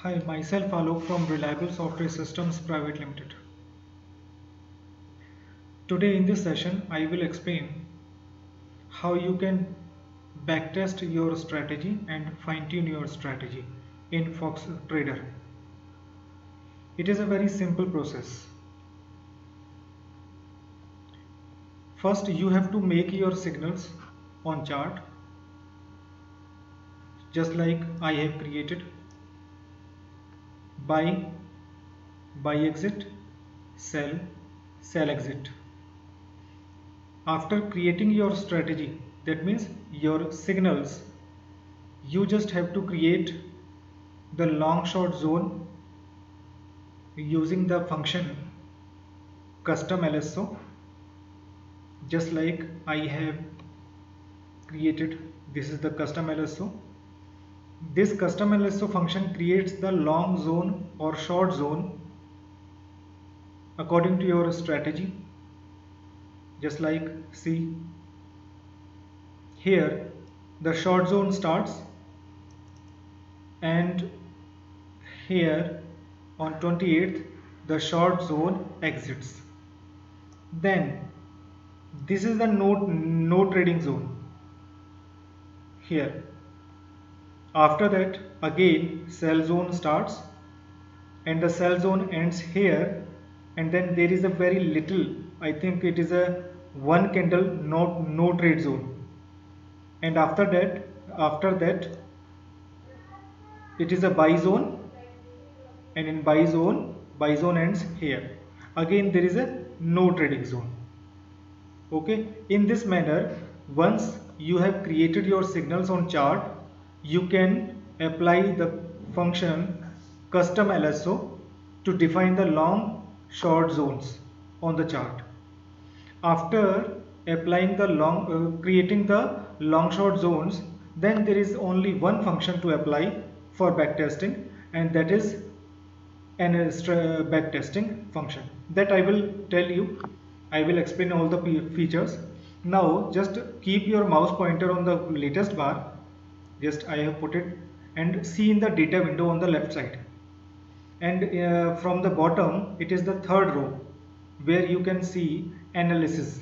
Hi, myself Alok from Reliable Software Systems Private Limited. Today in this session, I will explain how you can backtest your strategy and fine-tune your strategy in Fox Trader. It is a very simple process. First, you have to make your signals on chart, just like I have created. Buy exit, sell exit. After creating your strategy, that means your signals, you just have to create the long short zone using the function custom LSO, just like I have created. This is the custom LSO. This custom LSO function creates the long zone or short zone according to your strategy. Just like see here, the short zone starts, and here on 28th the short zone exits. Then this is the no trading zone here. After that again sell zone starts and the sell zone ends here, and then there is a very little, I think it is a one candle no trade zone, and after that it is a buy zone, and in buy zone ends here. Again there is a no trading zone. Okay, in this manner, once you have created your signals on chart, you can apply the function custom LSO to define the long short zones on the chart. After applying the creating the long short zones, then there is only one function to apply for backtesting, and that is an backtesting function that I will tell you. I will explain all the features. Now just keep your mouse pointer on the latest bar, just I have put it, and see in the data window on the left side, and from the bottom it is the third row where you can see analysis.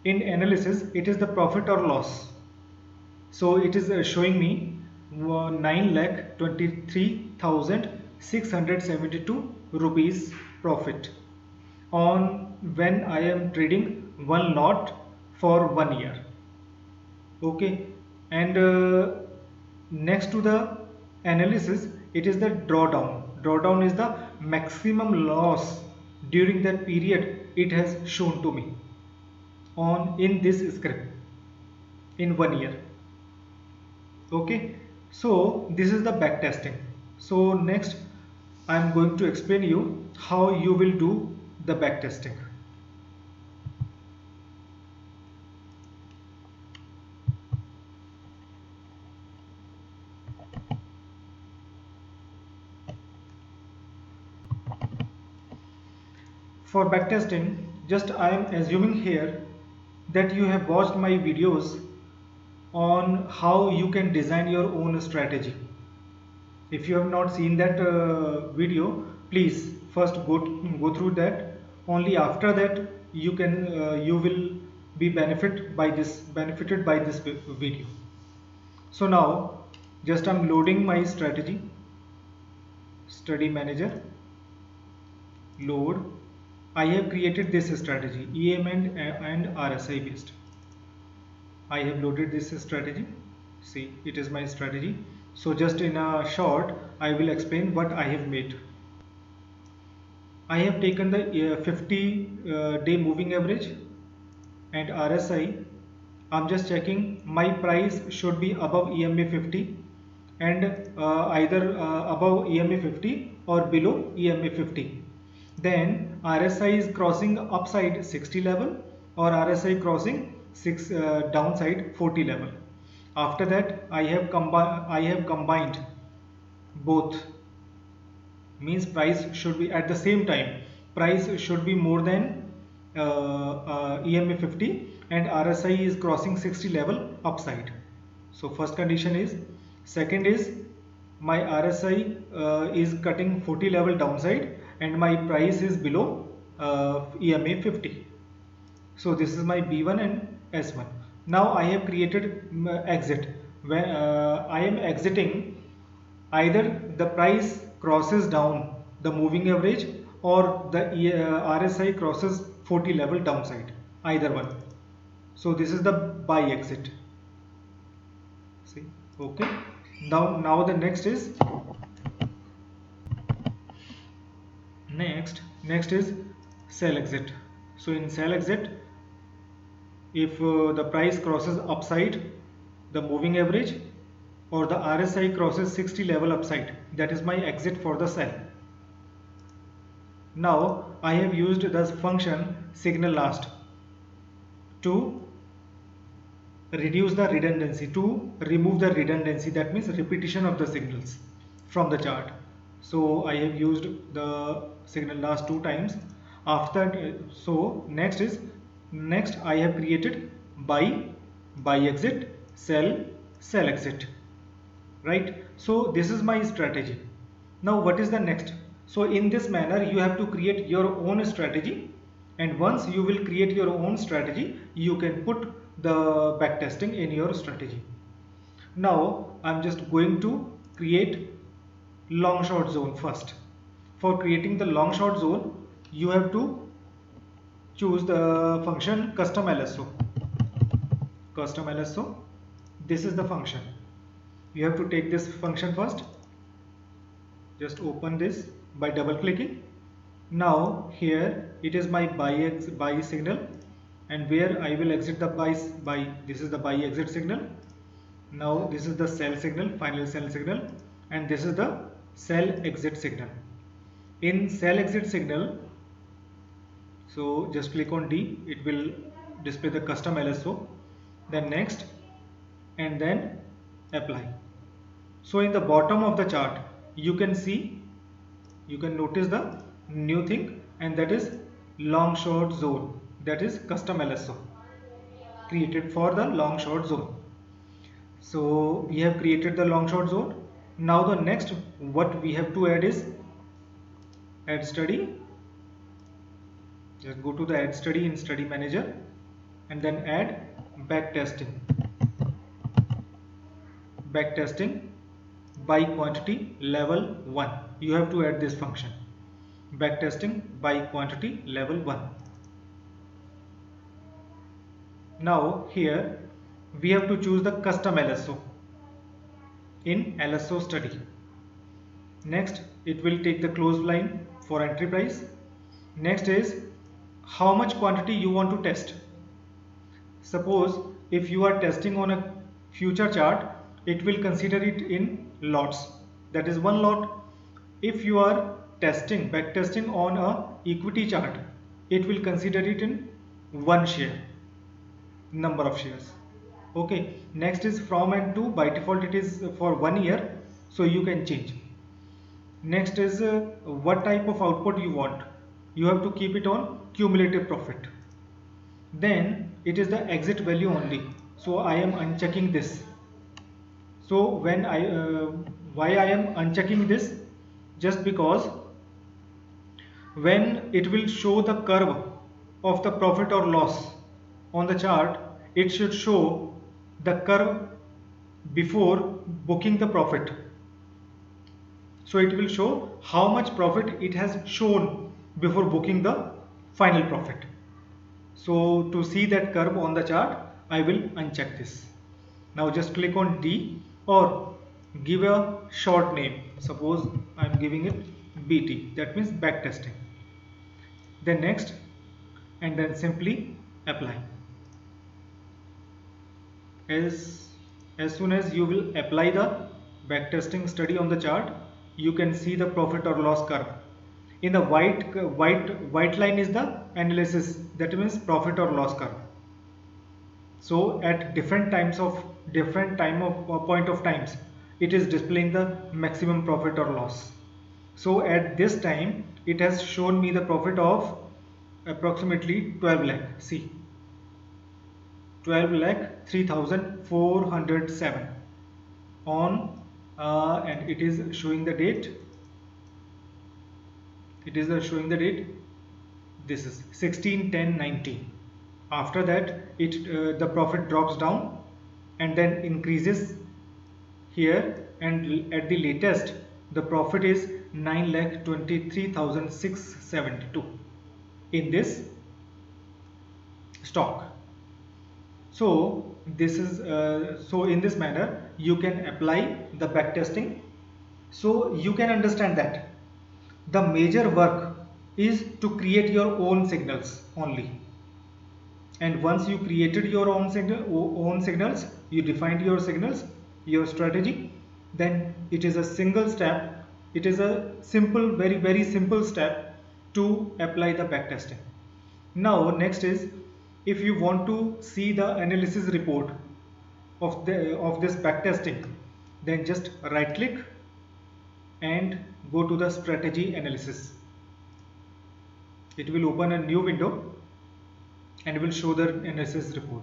In analysis it is the profit or loss, so it is showing me 9,23,672 rupees profit on when I am trading one lot for 1 year. Okay, and next to the analysis it is the drawdown is the maximum loss during that period it has shown to me on in this script in 1 year. Okay, so this is the backtesting. So next I am going to explain you how you will do the backtesting. For backtesting, just I am assuming here that you have watched my videos on how you can design your own strategy. If you have not seen that video, please first go through that. Only after that you will be benefited by this video. So now just I'm loading my study manager. Load. I have created this strategy EM and RSI based. I have loaded this strategy. See, it is my strategy. So just in a short, I will explain what I have made. I have taken the 50-day moving average and RSI. I'm just checking my price should be above EMA 50, and either above EMA 50 or below EMA 50. Then RSI is crossing upside 60 level or RSI crossing downside 40 level. After that I have combined both, means price should be at the same time, price should be more than EMA 50 and RSI is crossing 60 level upside. So first condition is. Second is my RSI is cutting 40 level downside and my price is below EMA 50. So this is my B1 and S1. Now I have created exit. When I am exiting, either the price crosses down the moving average or the RSI crosses 40 level downside, either one. So this is the buy exit. See, okay. Now the next is next is sell exit. So in sell exit, if the price crosses upside the moving average or the RSI crosses 60 level upside, that is my exit for the sell. Now I have used the function signal last to reduce the redundancy, to remove the redundancy, that means repetition of the signals from the chart. So I have used the signal last 2 times. After so next I have created buy exit, sell exit, right? So this is my strategy. Now what is the next? So in this manner you have to create your own strategy, and once you will create your own strategy, you can put the backtesting in your strategy. Now I'm just going to create long short zone first. For creating the long short zone, you have to choose the function custom LSO. Custom LSO, this is the function. You have to take this function first. Just open this by double clicking. Now here it is my buy signal, and where I will exit the buy, this is the buy exit signal. Now this is the sell signal, final sell signal, and this is the sell exit signal. In sell exit signal, so just click on D, it will display the custom LSO, then next, and then apply. So in the bottom of the chart you can notice the new thing, and that is long short zone, that is custom LSO created for the long short zone. So we have created the long short zone. Now the next what we have to add is add study. Just go to the add study in study manager and then add backtesting by quantity level 1. You have to add this function, backtesting by quantity level 1. Now here we have to choose the custom LSO in LSO study. Next it will take the closed line for entry price. Next is how much quantity you want to test. Suppose if you are testing on a future chart, it will consider it in lots, that is one lot. If you are backtesting on a equity chart, it will consider it in one share, number of shares. Okay, next is from and to, by default it is for 1 year, so you can change. Next is what type of output you want. You have to keep it on cumulative profit. Then it is the exit value only, so I am unchecking this. So when why I am unchecking this? Just because when it will show the curve of the profit or loss on the chart, it should show the curve before booking the profit. So it will show how much profit it has shown before booking the final profit. So to see that curve on the chart, I will uncheck this. Now just click on D or give a short name. Suppose I am giving it BT, that means backtesting. Then next, and then simply apply. As soon as you will apply the backtesting study on the chart, you can see the profit or loss curve. In the white line is the analysis, that means profit or loss curve. So at different point of times, it is displaying the maximum profit or loss. So at this time, it has shown me the profit of approximately 12 lakh. See, 12 lakh 3,407 on and it is showing the date. It is showing the date. This is 16/10/19. After that, the profit drops down and then increases here, and at the latest the profit is 9,23,672 in this stock. So this is so in this manner you can apply the back testing. So you can understand that the major work is to create your own signals only, and once you created your own signals, you defined your signals, your strategy, then it is a single step, it is a simple, very simple step to apply the backtesting. Now next is, if you want to see the analysis report of this backtesting, then just right click and go to the strategy analysis. It will open a new window and will show the analysis report.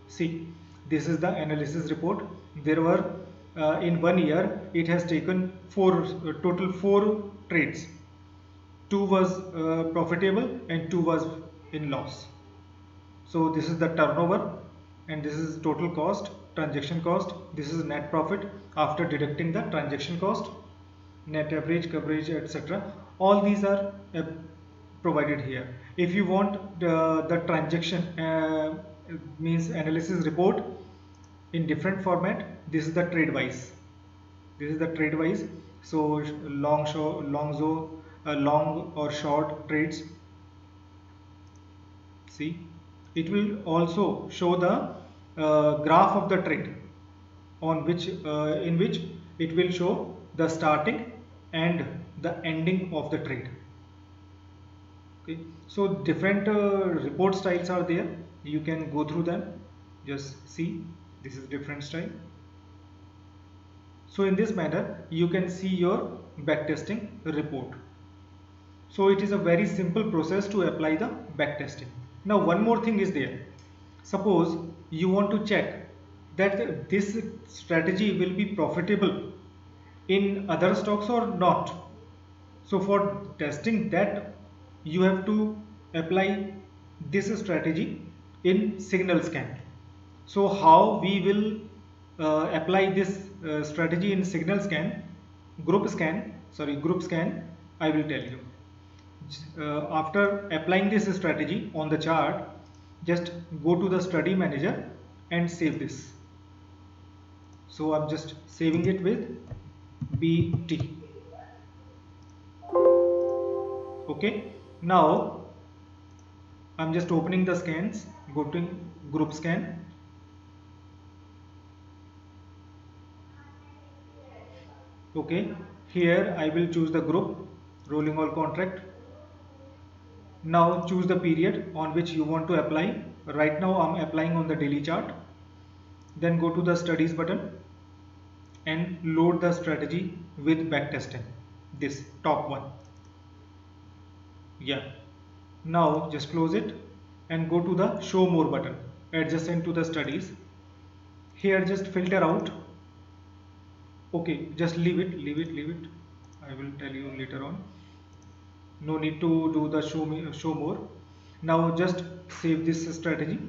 See, this is the analysis report. There were in 1 year it has taken total four trades. Two was profitable and two was in loss. So this is the turnover, and this is total cost, transaction cost. This is net profit after deducting the transaction cost, net average, coverage, etc. All these are provided here. If you want the transaction means analysis report in different format, this is the trade wise. This is the trade wise. So long or short trades. See, it will also show the graph of the trade, on which in which it will show the starting and the ending of the trade. Okay, so different report styles are there. You can go through them. Just see, this is different style. So in this manner you can see your backtesting report. So it is a very simple process to apply the backtesting. Now one more thing is there. Suppose you want to check that this strategy will be profitable in other stocks or not. So for testing that, you have to apply this strategy in signal scan. So how we will apply this strategy in signal scan, group scan, I will tell you. After applying this strategy on the chart, just go to the study manager and save this. So I'm just saving it with BT. Okay, now I'm just opening the scans, go to group scan. Okay, here I will choose the group, rolling all contract. Now choose the period on which you want to apply. Right now I'm applying on the daily chart. Then go to the studies button and load the strategy with backtesting. This top one. Yeah. Now just close it and go to the show more button adjacent to the studies. Here just filter out. Okay, just leave it. I will tell you later on. No need to do the show more. Now just save this strategy.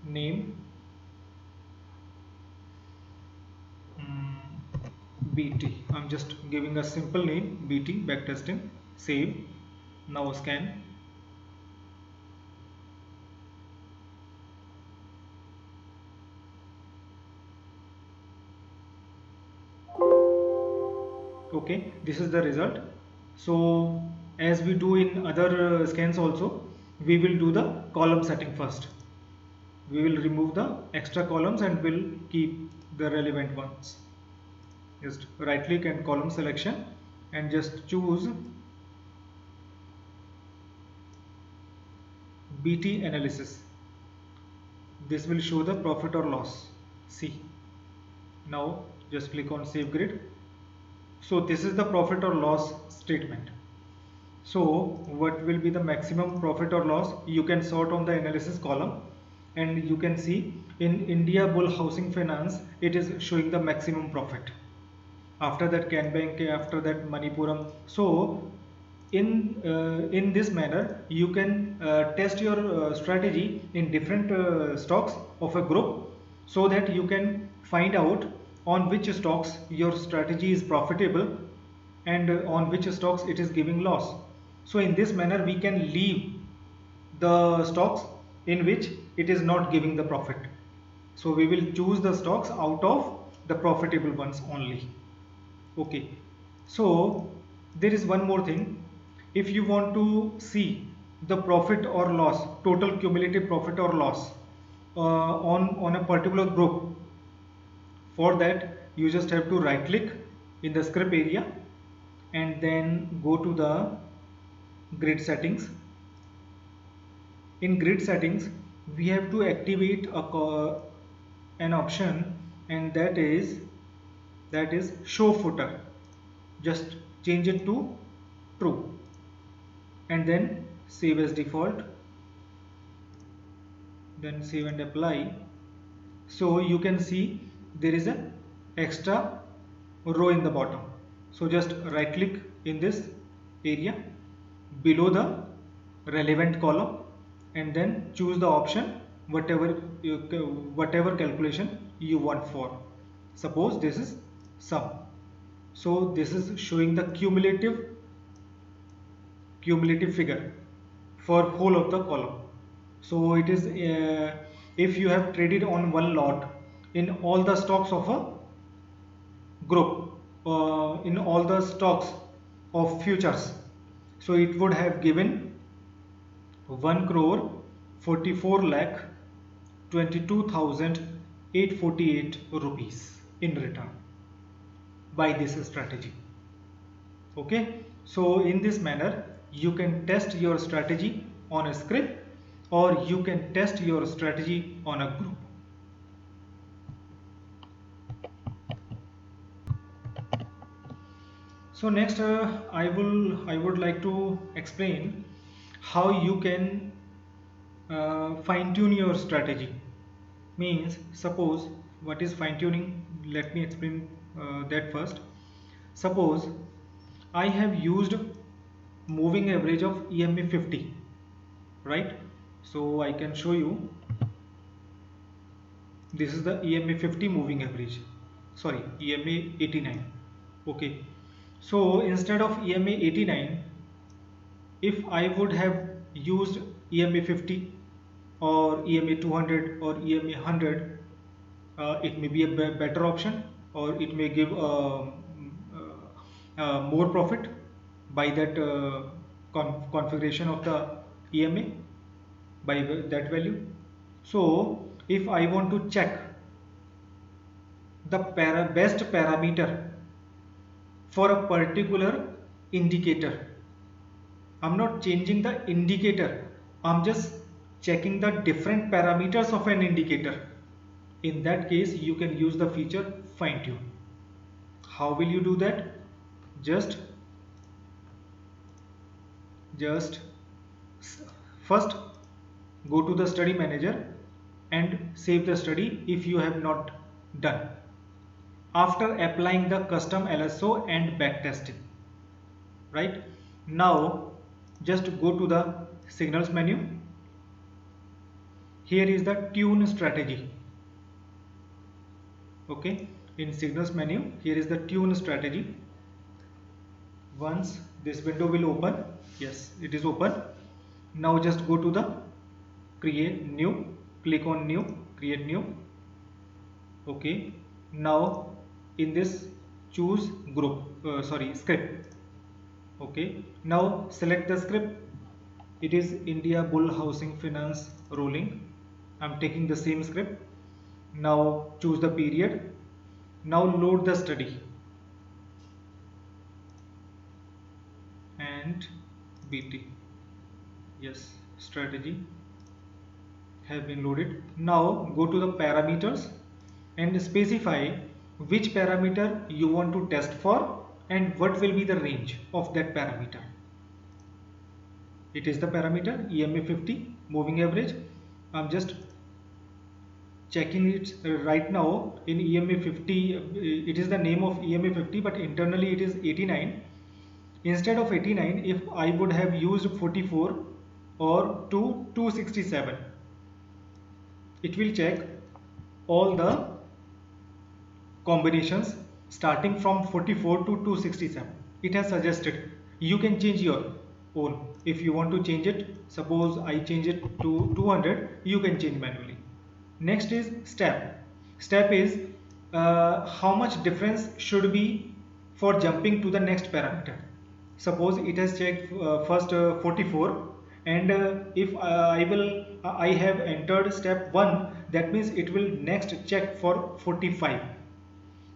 Name BT. I'm just giving a simple name, BT backtesting. Save. Now scan. Okay, this is the result. So as we do in other scans also, we will do the column setting first. We will remove the extra columns and will keep the relevant ones. Just right click and column selection and just choose BT analysis. This will show the profit or loss. See, now just click on save grid. So this is the profit or loss statement. So what will be the maximum profit or loss? You can sort on the analysis column and you can see in India Bull Housing Finance, it is showing the maximum profit. After that Can Bank, after that Manipuram. So in this manner you can test your strategy in different stocks of a group, so that you can find out on which stocks your strategy is profitable and on which stocks it is giving loss. So in this manner we can leave the stocks in which it is not giving the profit. So we will choose the stocks out of the profitable ones only. Okay, so there is one more thing. If you want to see the profit or loss, total cumulative profit or loss on a particular group, for that you just have to right click in the script area and then go to the grid settings. In grid settings we have to activate an option, and that is show footer. Just change it to true and then save as default, then save and apply. So you can see there is an extra row in the bottom. So just right click in this area below the relevant column and then choose the option whatever calculation you want for. Suppose this is sum. So this is showing the cumulative figure for whole of the column. So it is if you have traded on one lot in all the stocks of a group, in all the stocks of futures, so it would have given 1 crore 44 lakh 22,848 rupees in return by this strategy. Okay, so in this manner you can test your strategy on a script, or you can test your strategy on a group. So next I would like to explain how you can fine tune your strategy. Means, suppose, what is fine tuning? Let me explain that first. Suppose I have used moving average of EMA 50, right? So I can show you. This is the EMA 50 moving average, sorry, EMA 89. Okay, so instead of EMA 89, if I would have used EMA 50 or EMA 200 or EMA 100, it may be a better option, or it may give more profit by that configuration of the EMA by that value. So if I want to check the best parameter for a particular indicator, I'm not changing the indicator, I'm just checking the different parameters of an indicator. In that case you can use the feature fine tune. How will you do that? Just first go to the study manager and save the study if you have not done. After applying the custom LSO and backtesting, right? Now just go to the signals menu. Here is the tune strategy. Okay, in signals menu here is the tune strategy. Once this window will open, yes, it is open. Now just go to the create new, click on new, create new. Okay, now in this choose group, script. Okay, now select the script. It is India Bull Housing Finance ruling. I'm taking the same script. Now choose the period. Now load the study and BT. Yes, strategy have been loaded. Now go to the parameters and specify which parameter you want to test for and what will be the range of that parameter. It is the parameter EMA 50 moving average. I'm just checking it right now in EMA 50. It is the name of EMA 50, but internally it is 89. Instead of 89, if I would have used 44 or 267, it will check all the combinations starting from 44 to 267. It has suggested you can change your own. If you want to change it, suppose I change it to 200, you can change manually. Next is step. Step is how much difference should be for jumping to the next parameter. Suppose it has checked first 44, and if I have entered step 1, that means it will next check for 45.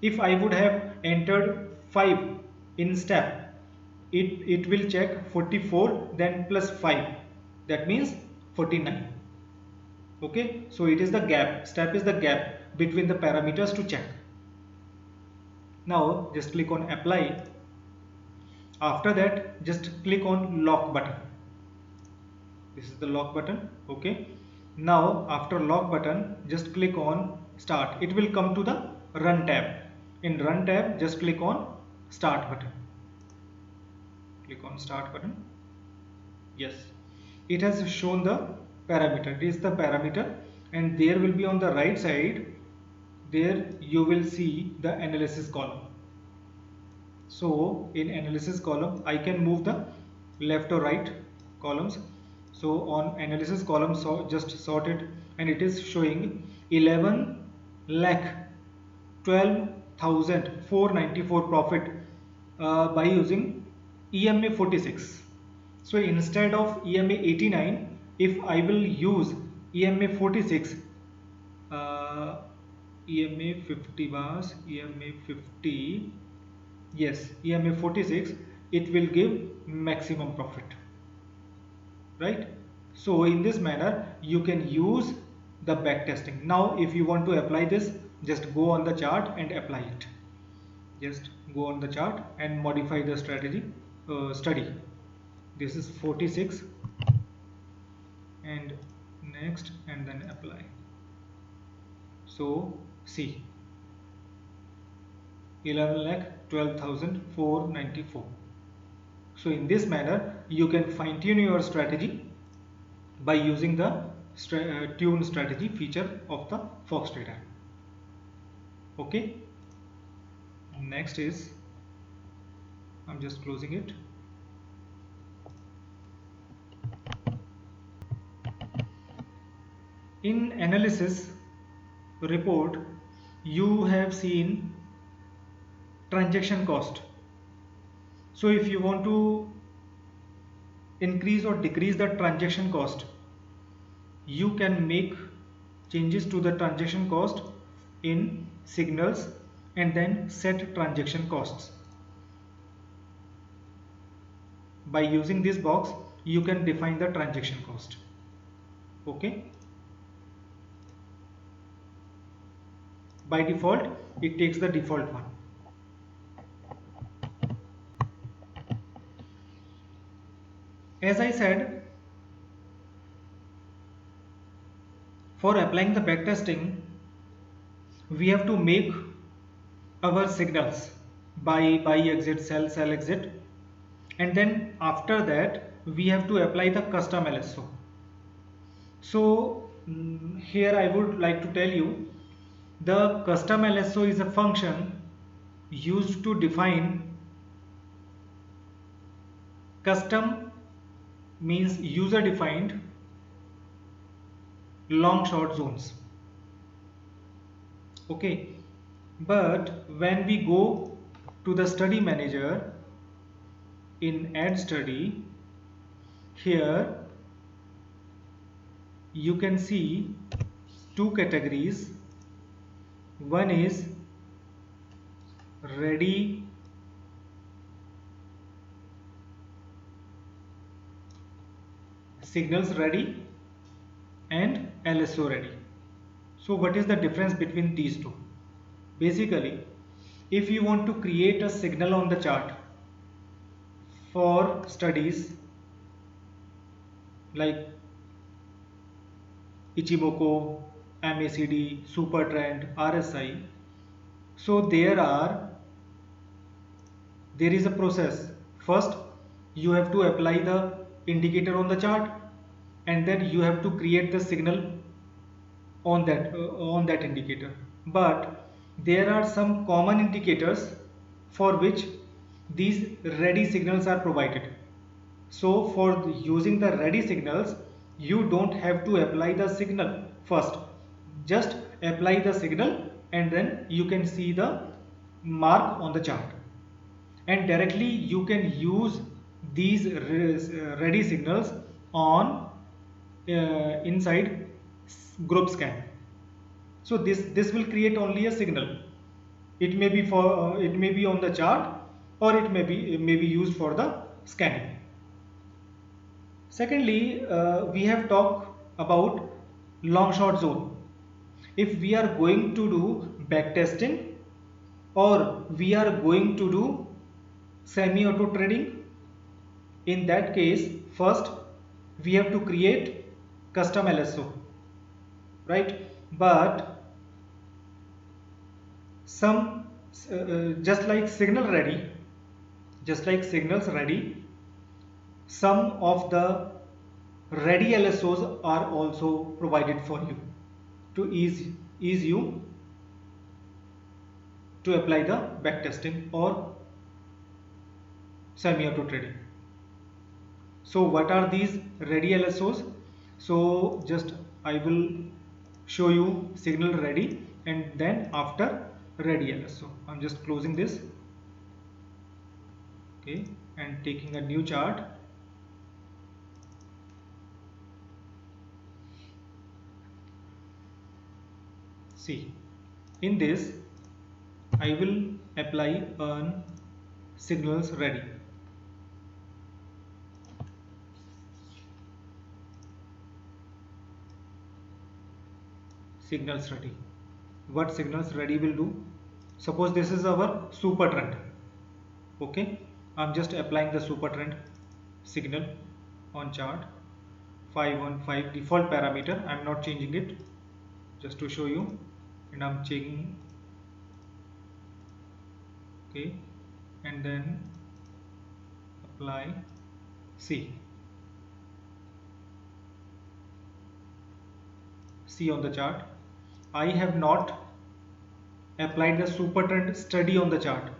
If I would have entered 5 in step, it will check 44 then plus 5, that means 49. Okay, so it is the gap. Step is the gap between the parameters to check. Now just click on apply. After that, just click on lock button. This is the lock button. Okay, now after lock button, just click on start. It will come to the run tab. In run tab, just click on start button. Click on start button. Yes, it has shown the parameter. It is the parameter, and there will be on the right side, there you will see the analysis column. So in analysis column, I can move the left or right columns. So on analysis column, so just sort it, and it is showing 11 lakh 12,494 profit by using EMA 46. So instead of EMA 89, if I will use EMA 46, EMA 50 was EMA 50. Yes, EMA 46, it will give maximum profit, right? So in this manner, you can use the backtesting. Now, if you want to apply this, just go on the chart and apply it. Just go on the chart and modify the study. This is 46, and next, and then apply. So see, 11,12,494. So in this manner, you can fine tune your strategy by using the tune strategy feature of the Foxtrade app. Okay. Next is, I'm just closing it. In analysis report, you have seen transaction cost. So if you want to increase or decrease the transaction cost, you can make changes to the transaction cost in signals and then set transaction costs. By using this box, you can define the transaction cost. Okay. By default, it takes the default one. As I said, for applying the backtesting, we have to make our signals buy exit, sell exit, and then after that we have to apply the custom LSO. So here I would like to tell you, the custom LSO is a function used to define. Custom means user defined long short zones. Okay, but when we go to the study manager in add study, here you can see two categories. One is ready signals ready and LSO ready. So what is the difference between these two? Basically, if you want to create a signal on the chart for studies like Ichimoku, MACD, Supertrend, RSI. So there is a process. First, you have to apply the indicator on the chart, and then you have to create the signal on that indicator. But there are some common indicators for which these ready signals are provided. So for using the ready signals, you don't have to apply the signal first. Just apply the signal and then you can see the mark on the chart. And directly you can use these ready signals on inside group scan. So this will create only a signal. It may be for it may be on the chart, or it may be used for the scanning. Secondly, we have talked about long short zone. If we are going to do back testing, or we are going to do semi auto trading, in that case first we have to create custom LSO, right? But some just like signals ready, some of the ready LSOs are also provided for you to ease you to apply the backtesting or semi-auto trading. So what are these ready LSOs? So just I will show you signal ready and then after ready LSO. I'm just closing this, okay, and taking a new chart. See, in this I will apply on signals ready. Signals ready. What signals ready will do? Suppose this is our super trend. Okay, I'm just applying the super trend signal on chart 515 default parameter. I'm not changing it, just to show you, and I'm checking. Okay, and then apply. See on the chart, I have not applied the super trend study on the chart,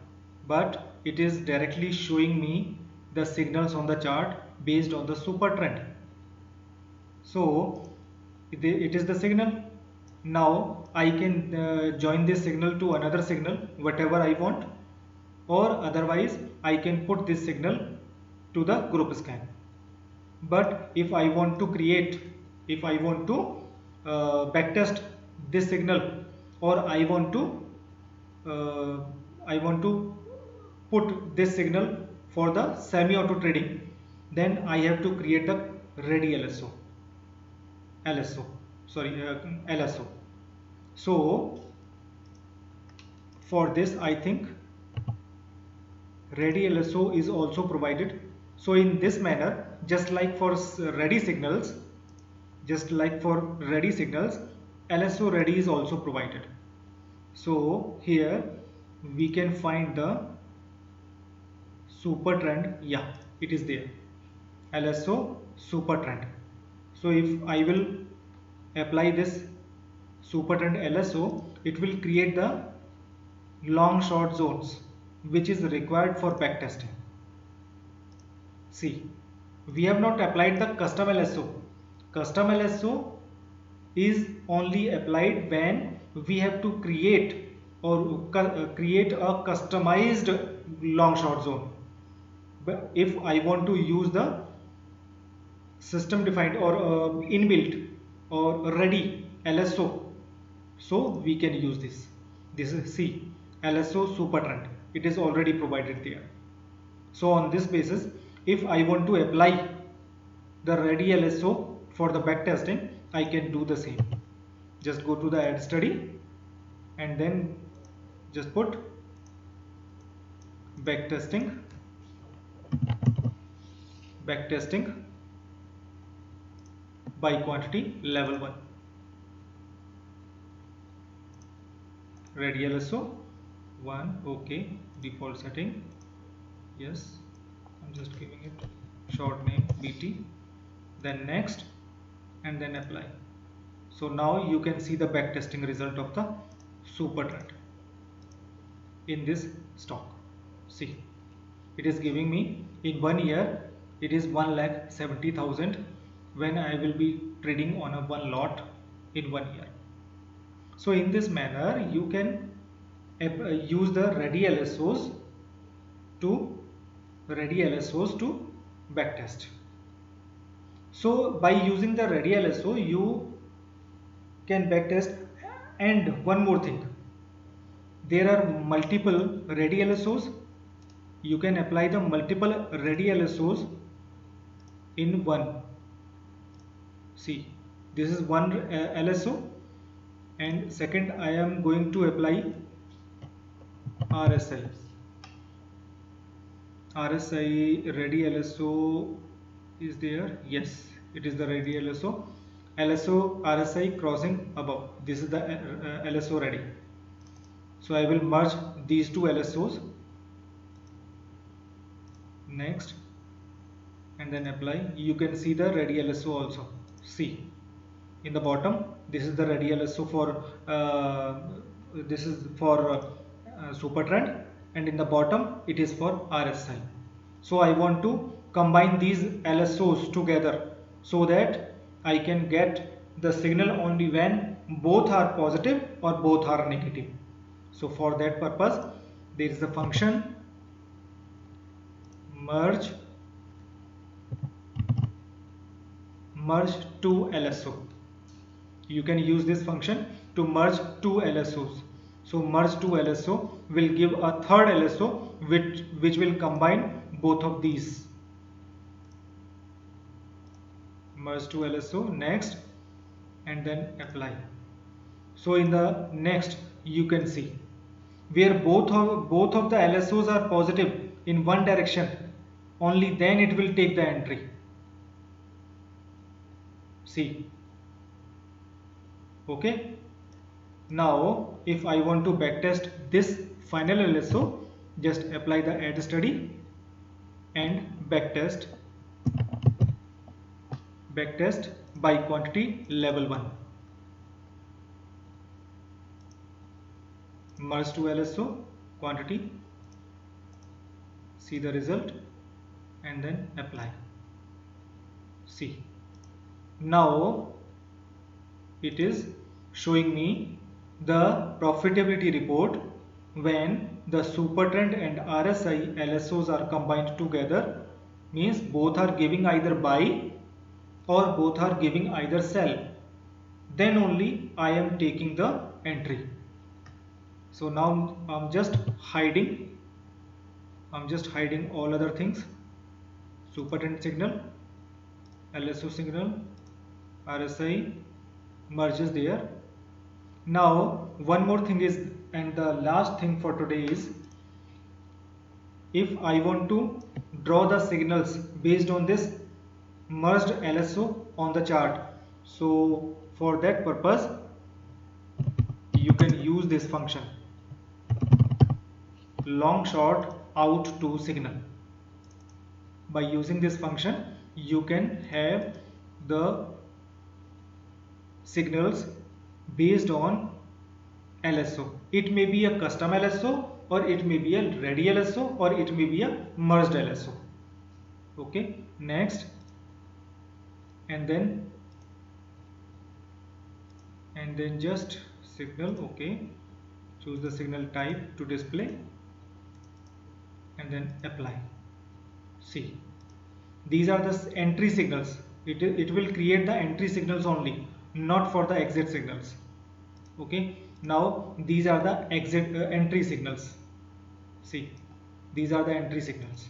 but it is directly showing me the signals on the chart based on the super trend. So it is the signal. Now I can join this signal to another signal, whatever I want, or otherwise I can put this signal to the group scan. But if I want to backtest this signal, or uh, I want to put this signal for the semi-auto trading, then I have to create the ready LSO. So for this I think ready LSO is also provided. So in this manner, just like for ready signals, LSO ready is also provided. So here we can find the super trend. Yeah, it is there, LSO super trend. So if I will apply this super trend LSO, it will create the long short zones which is required for backtesting. See, we have not applied the custom LSO. Custom LSO is only applied when we have to create create a customized long short zone. But if I want to use the system defined or inbuilt or ready LSO, so we can use this. This is LSO super trend. It is already provided there. So on this basis, if I want to apply the ready LSO for the back testing, I can do the same. Just go to the add study and then just put back testing by quantity level 1. ready LSO 1. Okay, default setting, yes, I'm just giving it short name BT, then next, and then apply. So now you can see the backtesting result of the super trend in this stock. See, it is giving me in 1 year it is 1,70,000 when I will be trading on a one lot in 1 year. So in this manner you can use the to ready LSOs to backtest. So by using the ready LSO you can backtest. And one more thing, there are multiple ready LSOs. You can apply the multiple ready LSOs in one. See, this is one LSO, and second I am going to apply RSI. RSI ready LSO is there. Yes, it is the ready LSO. LSO RSI crossing above. This is the LSO ready. So I will merge these two LSOs. Next, and then apply. You can see the ready LSO also. See, in the bottom, this is the ready LSO for this is for super trend, and in the bottom it is for RSI. So I want to combine these LSOs together so that I can get the signal only when both are positive or both are negative. So for that purpose there is a function merge to LSO. You can use this function to merge two LSOs. So merge to LSO will give a third LSO which will combine both of these. Merge to LSO, next, and then apply. So in the next you can see where both of the LSOs are positive in one direction, only then it will take the entry. See, okay. Now if I want to backtest this final LSO, just apply the add study and backtest by quantity level 1. Merge to LSO, quantity, see the result, and then apply. See, now it is showing me the profitability report when the super trend and RSI LSOs are combined together, means both are giving either buy or both are giving either sell, then only I am taking the entry. So now I'm just hiding all other things, super trend signal, LSO signal, RSI merges there. Now one more thing is, and the last thing for today is, if I want to draw the signals based on this merged LSO on the chart, so for that purpose you can use this function long short out to signal. By using this function you can have the signals based on LSO. It may be a custom LSO, or it may be a ready LSO, or it may be a merged LSO. Okay, next, and then just signal. Okay, choose the signal type to display and then apply. See, these are the entry signals. It will create the entry signals only, not for the exit signals. Okay, now these are the exit entry signals. See, these are the entry signals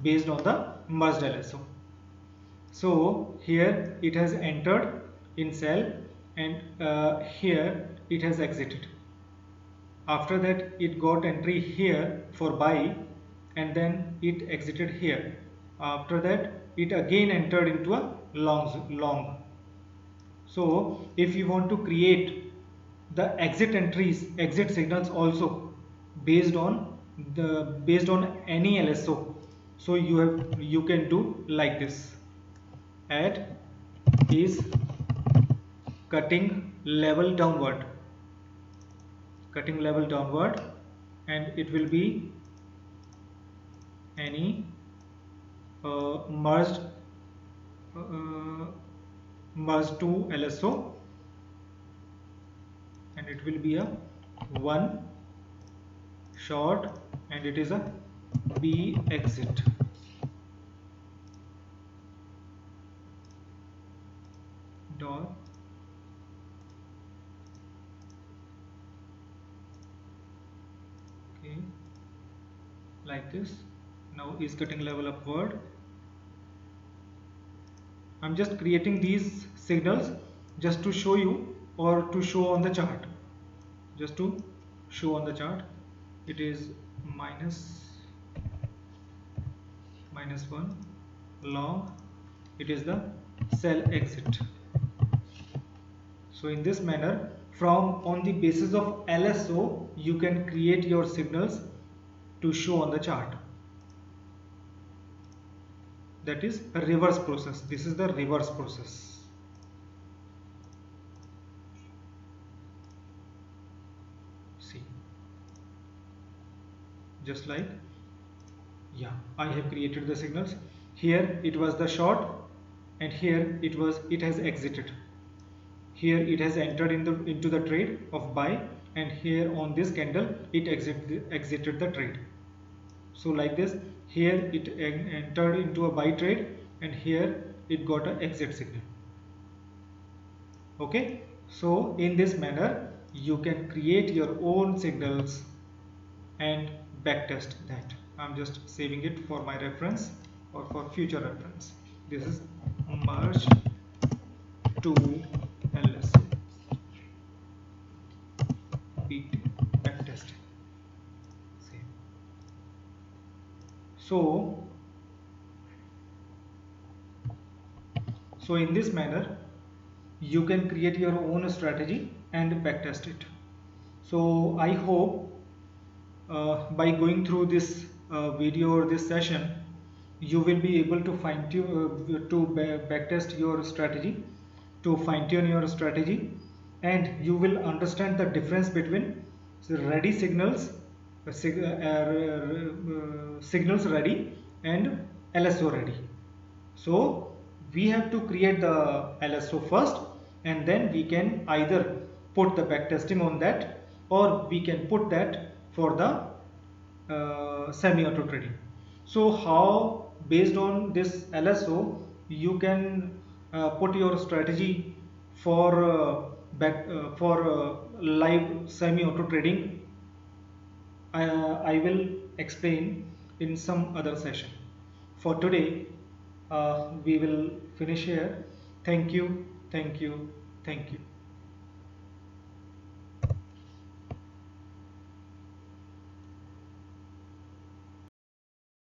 based on the merged LSO. So here it has entered in sell, and here it has exited. After that it got entry here for buy, and then it exited here. After that it again entered into a long. So if you want to create the exit entries, exit signals also based on any LSO, so you can do like this. Add is cutting level downward, and it will be any merged merged to LSO, and it will be a one short, and it is a B exit dot. Okay, like this. Now is cutting level upward. I'm just creating these signals just to show you, or to show on the chart, just to show on the chart. It is -1 long, it is the cell exit. So in this manner, from on the basis of LSO, you can create your signals to show on the chart. That is a reverse process. This is the reverse process. See, just like, yeah, I have created the signals. Here it was the short, and here it has exited. Here it has entered into the trade of buy, and here on this candle it exited the trade. So like this, here it entered into a buy trade, and here it got an exit signal. Okay, so in this manner you can create your own signals and backtest that. I'm just saving it for my reference or for future reference. This is merge to LSO BT backtest. Same. So in this manner you can create your own strategy and backtest it. So I hope by going through this video or this session, you will be able to fine tune backtest your strategy, to fine tune your strategy, and you will understand the difference between ready signals, signals ready, and LSO ready. So we have to create the LSO first, and then we can either put the backtesting on that, or we can put that for the semi-auto trading. So how, based on this LSO, you can put your strategy for live semi-auto trading, I will explain in some other session. For today, we will finish here. Thank you, thank you, thank you.